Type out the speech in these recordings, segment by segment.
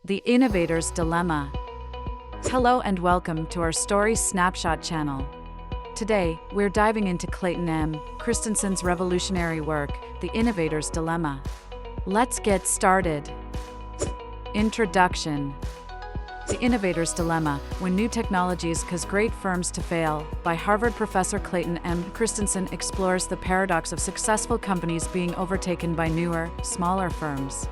The Innovator's Dilemma. Hello and welcome to our Story Snapshot channel. Today, we're diving into Clayton M. Christensen's revolutionary work, The Innovator's Dilemma. Let's get started. Introduction. The Innovator's Dilemma, When New Technologies Cause Great Firms to Fail, by Harvard professor Clayton M. Christensen explores the paradox of successful companies being overtaken by newer, smaller firms.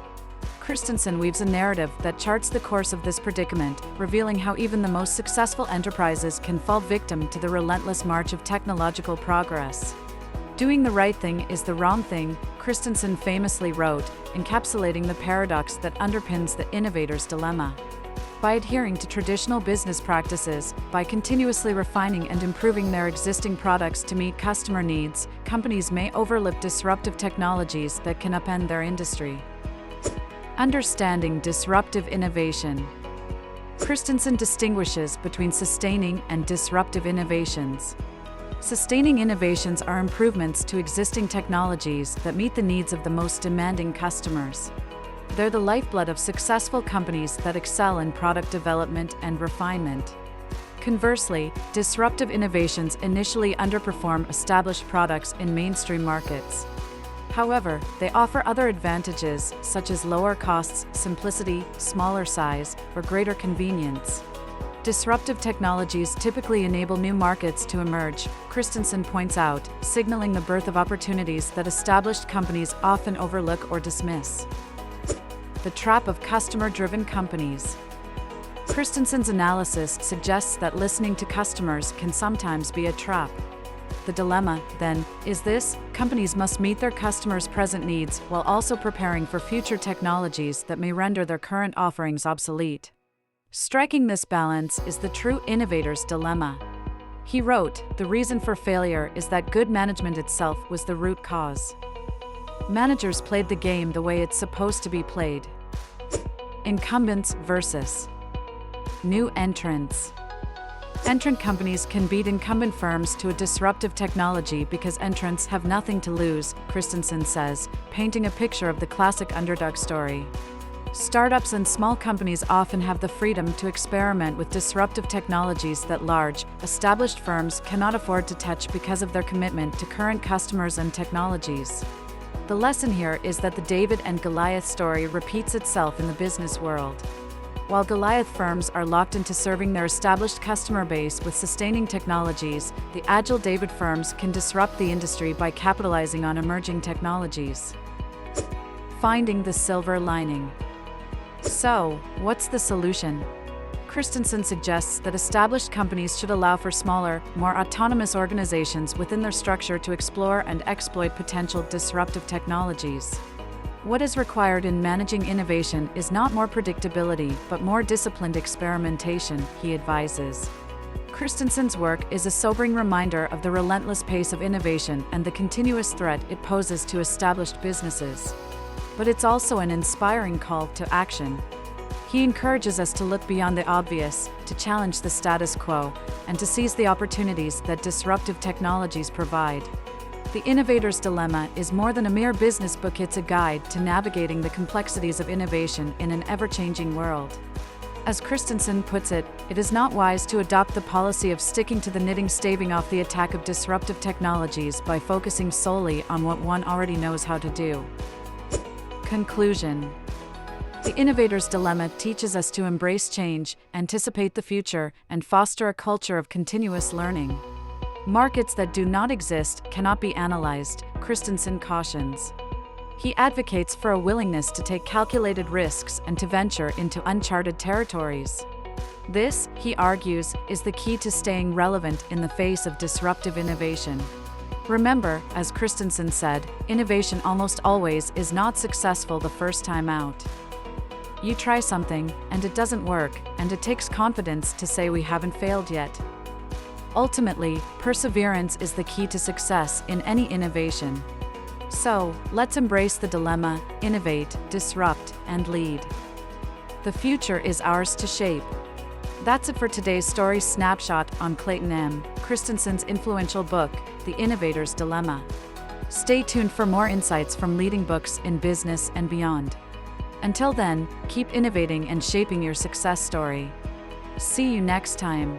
Christensen weaves a narrative that charts the course of this predicament, revealing how even the most successful enterprises can fall victim to the relentless march of technological progress. Doing the right thing is the wrong thing, Christensen famously wrote, encapsulating the paradox that underpins the innovator's dilemma. By adhering to traditional business practices, by continuously refining and improving their existing products to meet customer needs, companies may overlook disruptive technologies that can upend their industry. Understanding disruptive innovation. Christensen distinguishes between sustaining and disruptive innovations. Sustaining innovations are improvements to existing technologies that meet the needs of the most demanding customers. They're the lifeblood of successful companies that excel in product development and refinement. Conversely, disruptive innovations initially underperform established products in mainstream markets. However, they offer other advantages, such as lower costs, simplicity, smaller size, or greater convenience. Disruptive technologies typically enable new markets to emerge, Christensen points out, signaling the birth of opportunities that established companies often overlook or dismiss. The trap of customer-driven companies. Christensen's analysis suggests that listening to customers can sometimes be a trap. The dilemma, then, is this: companies must meet their customers' present needs while also preparing for future technologies that may render their current offerings obsolete. Striking this balance is the true innovator's dilemma. He wrote, "The reason for failure is that good management itself was the root cause. Managers played the game the way it's supposed to be played." Incumbents versus new entrants. Entrant companies can beat incumbent firms to a disruptive technology because entrants have nothing to lose, Christensen says, painting a picture of the classic underdog story. Startups and small companies often have the freedom to experiment with disruptive technologies that large, established firms cannot afford to touch because of their commitment to current customers and technologies. The lesson here is that the David and Goliath story repeats itself in the business world. While Goliath firms are locked into serving their established customer base with sustaining technologies, the agile David firms can disrupt the industry by capitalizing on emerging technologies. Finding the silver lining. So, what's the solution? Christensen suggests that established companies should allow for smaller, more autonomous organizations within their structure to explore and exploit potential disruptive technologies. What is required in managing innovation is not more predictability, but more disciplined experimentation, he advises. Christensen's work is a sobering reminder of the relentless pace of innovation and the continuous threat it poses to established businesses. But it's also an inspiring call to action. He encourages us to look beyond the obvious, to challenge the status quo, and to seize the opportunities that disruptive technologies provide. The Innovator's Dilemma is more than a mere business book, it's a guide to navigating the complexities of innovation in an ever-changing world. As Christensen puts it, it is not wise to adopt the policy of sticking to the knitting, staving off the attack of disruptive technologies by focusing solely on what one already knows how to do. Conclusion. The Innovator's Dilemma teaches us to embrace change, anticipate the future, and foster a culture of continuous learning. Markets that do not exist cannot be analyzed, Christensen cautions. He advocates for a willingness to take calculated risks and to venture into uncharted territories. This, he argues, is the key to staying relevant in the face of disruptive innovation. Remember, as Christensen said, innovation almost always is not successful the first time out. You try something, and it doesn't work, and it takes confidence to say we haven't failed yet. Ultimately, perseverance is the key to success in any innovation. So, let's embrace the dilemma, innovate, disrupt, and lead. The future is ours to shape. That's it for today's Story Snapshot on Clayton M. Christensen's influential book, The Innovator's Dilemma. Stay tuned for more insights from leading books in business and beyond. Until then, keep innovating and shaping your success story. See you next time.